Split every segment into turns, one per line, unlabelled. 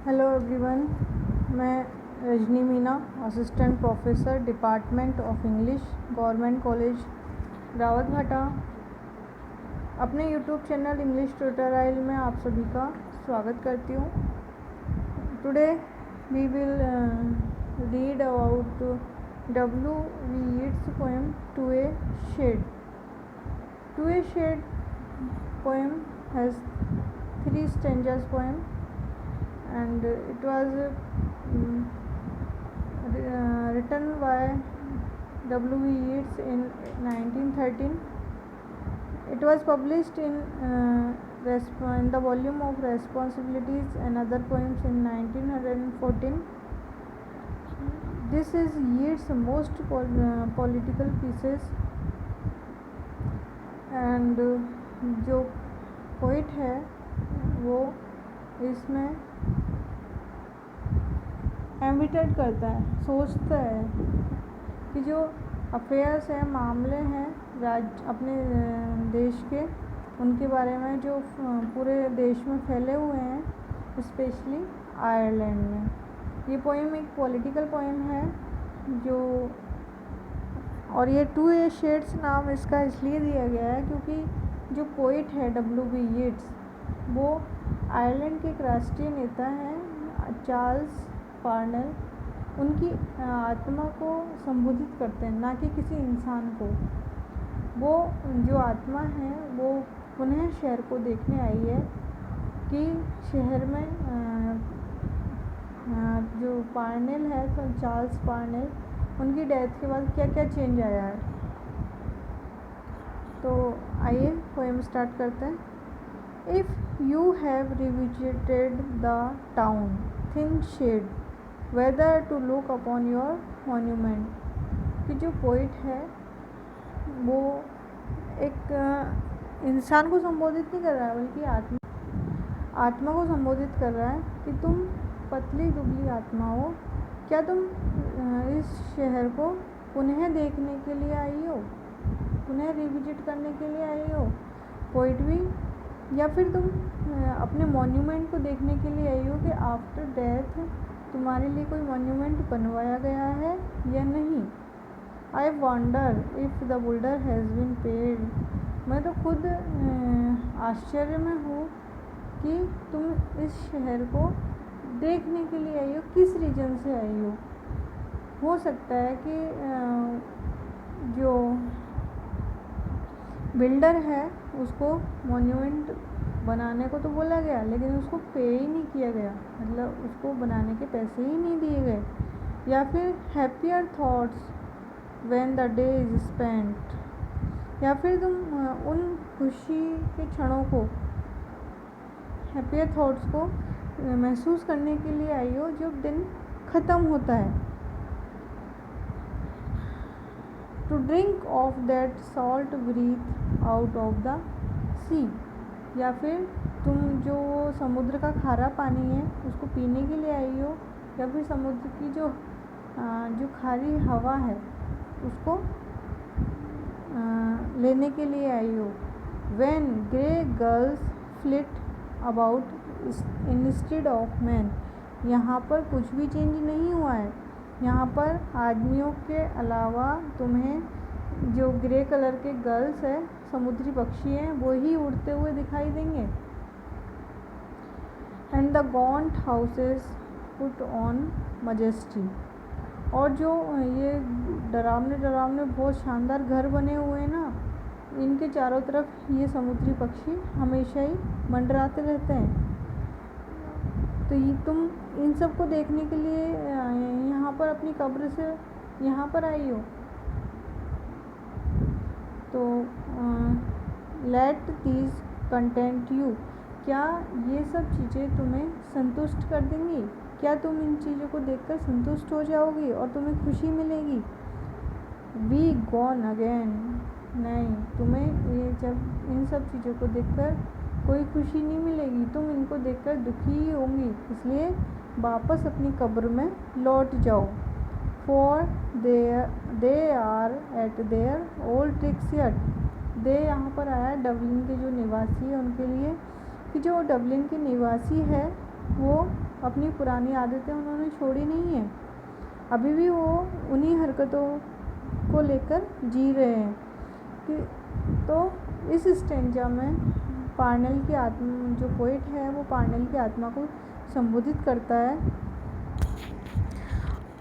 Hello everyone, मैं Rajni Meena, assistant professor, department of English, government college Rawatbhata, अपने YouTube channel English tutorial में आप सभी का स्वागत करती हूँ। Today we will read about W.V. Yeats poem To a Shade. To a Shade poem has 3 stanzas poem, and it was written by W.V. Yeats in 1913. It was published in the volume of Responsibilities and Other Poems in 1914. This is Yeats' most political pieces, and जो poet है वो इसमें एम्बिटेड करता है, सोचता है कि जो अफेयर्स हैं, मामले हैं अपने देश के, उनके बारे में जो पूरे देश में फैले हुए हैं, स्पेशली आयरलैंड में। ये पोएम एक पॉलिटिकल पोएम है और ये टू ए शेड्स नाम इसका इसलिए दिया गया है क्योंकि जो पोइट है W.V. यीट्स, वो आयरलैंड के एक राष्ट्रीय नेता हैं चार्ल्स पार्नेल। उनकी आत्मा को संबोधित करते हैं, ना कि किसी इंसान को। वो जो आत्मा है वो पुनः शहर को देखने आई है कि शहर में जो पार्नेल है, तो चार्ल्स पार्नेल, उनकी डेथ के बाद क्या क्या चेंज आया है। तो आइए पोएम स्टार्ट करते हैं। If you have revisited the town thin shade whether to look upon your monument. कि जो पोइट है वो एक इंसान को संबोधित नहीं कर रहा है, बल्कि आत्मा को संबोधित कर रहा है कि तुम पतली दुबली आत्मा हो, क्या तुम इस शहर को पुनः देखने के लिए आई हो, पुनः रिविजिट करने के लिए आई हो पोइट्री, या फिर तुम अपने मॉन्यूमेंट को देखने के लिए आई हो कि आफ्टर डेथ तुम्हारे लिए कोई मॉन्यूमेंट बनवाया गया है या नहीं। I wonder if the builder has been paid. मैं तो खुद आश्चर्य में हूँ कि तुम इस शहर को देखने के लिए आई हो, किस रीजन से आई हो सकता है कि जो बिल्डर है उसको मॉन्यूमेंट बनाने को तो बोला गया, लेकिन उसको पे ही नहीं किया गया, मतलब उसको बनाने के पैसे ही नहीं दिए गए। या फिर happier thoughts when the day is spent. या फिर तुम उन खुशी के क्षणों को, हैप्पियर थॉट्स को महसूस करने के लिए आई हो जब दिन ख़त्म होता है। To drink of that salt breath out of the sea. या फिर तुम जो समुद्र का खारा पानी है उसको पीने के लिए आई हो, या फिर समुद्र की जो खारी हवा है उसको लेने के लिए आई हो। When grey girls fleet about instead of man. यहाँ पर कुछ भी चेंज नहीं हुआ है। यहाँ पर आदमियों के अलावा तुम्हें जो ग्रे कलर के गर्ल्स है, समुद्री पक्षी हैं, वो ही उड़ते हुए दिखाई देंगे। And the gaunt houses put on majesty. और जो ये डरावने बहुत शानदार घर बने हुए हैं ना, इनके चारों तरफ ये समुद्री पक्षी हमेशा ही मंडराते रहते हैं। तो ये तुम इन सब को देखने के लिए यहाँ पर अपनी कब्र से यहाँ पर आई हो। तो लेट दीज कंटेंट यू। क्या ये सब चीज़ें तुम्हें संतुष्ट कर देंगी? क्या तुम इन चीज़ों को देखकर संतुष्ट हो जाओगी और तुम्हें खुशी मिलेगी? We gone again. नहीं, तुम्हें ये जब इन सब चीज़ों को देखकर कोई खुशी नहीं मिलेगी, तुम इनको देखकर दुखी ही होंगी। इसलिए वापस अपनी कब्र में लौट जाओ। For they are at their old tricks yet. दे यहाँ पर आया डबलिन के जो निवासी है उनके लिए, कि जो डबलिन के निवासी है वो अपनी पुरानी आदतें उन्होंने छोड़ी नहीं है, अभी भी वो उन्हीं हरकतों को लेकर जी रहे हैं। तो इस स्टेंजा में पार्नेल की आत्मा, जो पोइट है वो पार्नेल की आत्मा को संबोधित करता है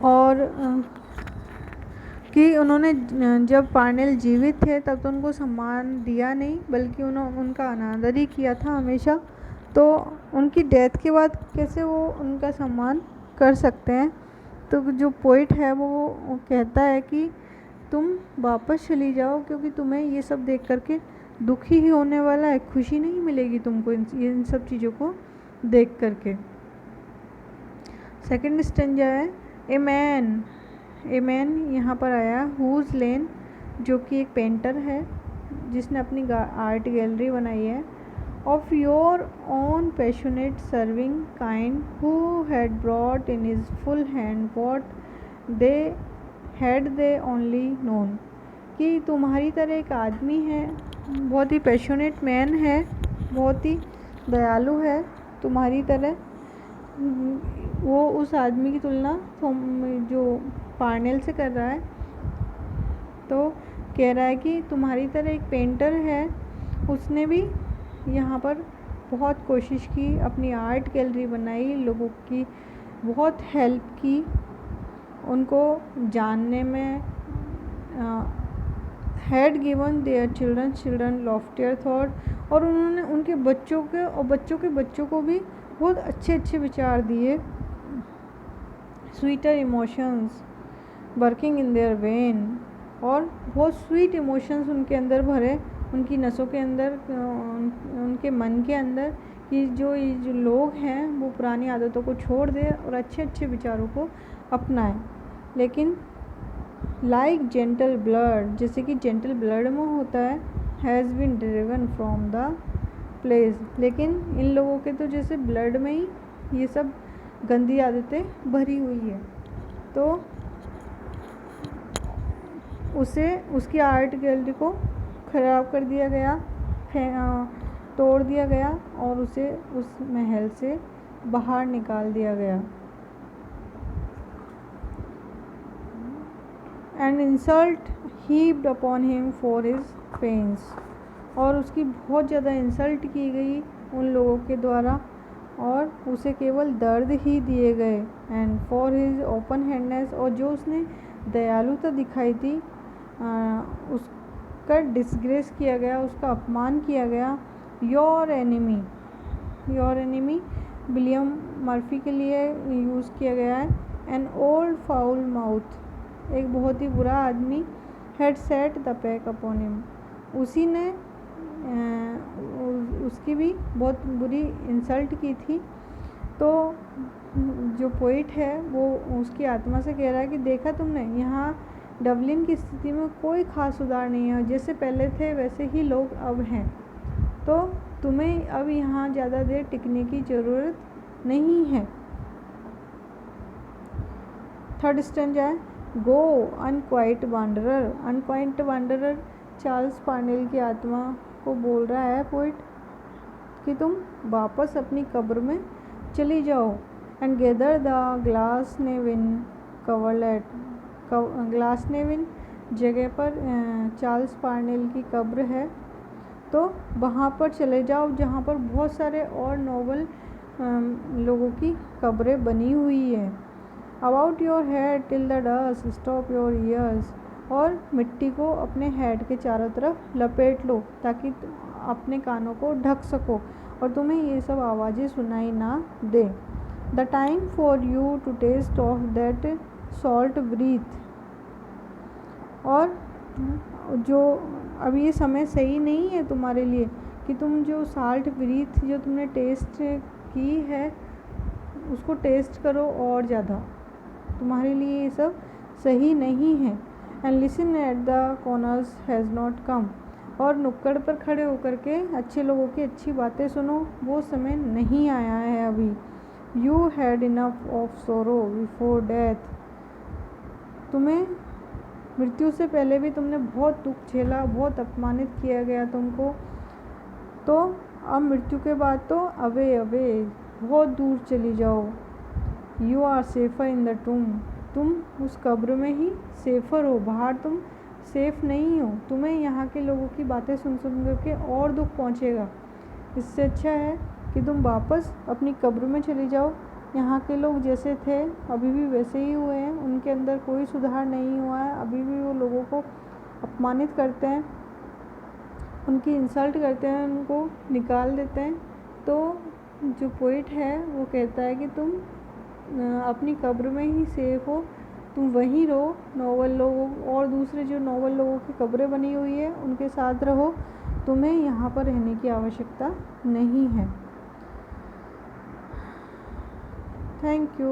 और कि उन्होंने जब पार्नेल जीवित थे तब तो उनको सम्मान दिया नहीं, बल्कि उनका अनादर ही किया था हमेशा। तो उनकी डेथ के बाद कैसे वो उनका सम्मान कर सकते हैं। तो जो पोइट है वो कहता है कि तुम वापस चली जाओ, क्योंकि तुम्हें ये सब देख करके दुखी ही होने वाला है, खुशी नहीं मिलेगी तुमको इन सब चीज़ों को देख करके। सेकंड स्टेंजा है ए मैन यहाँ पर आया हुज लेन, जो कि एक पेंटर है जिसने अपनी आर्ट गैलरी बनाई है। Of your own passionate serving kind who had brought in his full hand what they only known, कि तुम्हारी तरह एक आदमी है, बहुत ही पैशनेट मैन है, बहुत ही दयालु है तुम्हारी तरह। वो उस आदमी की तुलना जो पार्नेल से कर रहा है, तो कह रहा है कि तुम्हारी तरह एक पेंटर है, उसने भी यहाँ पर बहुत कोशिश की, अपनी आर्ट गैलरी बनाई, लोगों की बहुत हेल्प की, उनको जानने में, had given their children loftier thought, और उन्होंने उनके बच्चों के और बच्चों के बच्चों को भी बहुत अच्छे अच्छे विचार दिए। Sweeter emotions working in their vein, और बहुत स्वीट इमोशंस उनके अंदर भरे, उनकी नसों के अंदर, उनके मन के अंदर, कि जो लोग हैं वो पुरानी आदतों को छोड़ दें और अच्छे अच्छे विचारों को अपनाएं। लेकिन लाइक जेंटल ब्लड, जैसे कि जेंटल ब्लड में होता है, has been driven from the place, लेकिन इन लोगों के तो जैसे ब्लड में ही ये सब गंदी आदतें भरी हुई है। तो उसे उसकी आर्ट गैलरी को ख़राब कर दिया गया, तोड़ दिया गया और उसे उस महल से बाहर निकाल दिया गया। And insult heaped upon him for his pains, और उसकी बहुत ज़्यादा इंसल्ट की गई उन लोगों के द्वारा, और उसे केवल दर्द ही दिए गए। एंड फॉर हिज ओपन हैंडनेस, और जो उसने दयालुता दिखाई थी उसका डिसग्रेस किया गया, उसका अपमान किया गया। योर एनिमी विलियम मर्फी के लिए यूज़ किया गया है। एन ओल्ड फाउल माउथ, एक बहुत ही बुरा आदमी, had set the pack upon him, उसी ने उसकी भी बहुत बुरी इंसल्ट की थी। तो जो पोइट है वो उसकी आत्मा से कह रहा है कि देखा तुमने, यहाँ डबलिन की स्थिति में कोई ख़ास सुधार नहीं है, जैसे पहले थे वैसे ही लोग अब हैं, तो तुम्हें अब यहाँ ज़्यादा देर टिकने की ज़रूरत नहीं है। थर्ड स्टेंजा है go unquiet wanderer. Unquiet wanderer Charles Parnell की आत्मा को बोल रहा है पोइट कि तुम वापस अपनी कब्र में चली जाओ। एंड गेदर द ग्लासनेविन कवरलेट, ग्लासनेविन जगह पर चार्ल्स पार्नेल की कब्र है, तो वहाँ पर चले जाओ जहाँ पर बहुत सारे और नोबल लोगों की कब्रें बनी हुई है। About your head till the dust stop your ears, और मिट्टी को अपने हेड के चारों तरफ लपेट लो ताकि अपने कानों को ढक सको और तुम्हें ये सब आवाज़ें सुनाई ना दे। The time for you to taste of that salt breath, और जो अब ये समय सही नहीं है तुम्हारे लिए कि तुम जो साल्ट ब्रीथ जो तुमने टेस्ट की है उसको टेस्ट करो और ज़्यादा, तुम्हारे लिए ये सब सही नहीं है। And listen at the corners has not come, और नुक्कड़ पर खड़े होकर के अच्छे लोगों की अच्छी बातें सुनो, वो समय नहीं आया है अभी। यू हैड इनफ ऑफ सोरो बिफोर डेथ, तुम्हें मृत्यु से पहले भी तुमने बहुत दुख झेला, बहुत अपमानित किया गया तुमको, तो अब मृत्यु के बाद तो अवे बहुत दूर चली जाओ। You are safer in the tomb, तुम उस कब्र में ही सेफ़र हो, बाहर तुम सेफ़ नहीं हो। तुम्हें यहाँ के लोगों की बातें सुन सुन करके और दुख पहुँचेगा। इससे अच्छा है कि तुम वापस अपनी कब्र में चले जाओ। यहाँ के लोग जैसे थे अभी भी वैसे ही हुए हैं, उनके अंदर कोई सुधार नहीं हुआ है। अभी भी वो लोगों को अपमानित करते हैं, उनकी इंसल्ट करते हैं, उनको निकाल देते हैं। तो जो पोइट है वो कहता है कि तुम अपनी कब्र में ही सेफ हो, तुम वहीं रहो। नॉवल लोगों और दूसरे जो नॉवल लोगों की कब्रें बनी हुई है उनके साथ रहो, तुम्हें यहाँ पर रहने की आवश्यकता नहीं है। Thank you.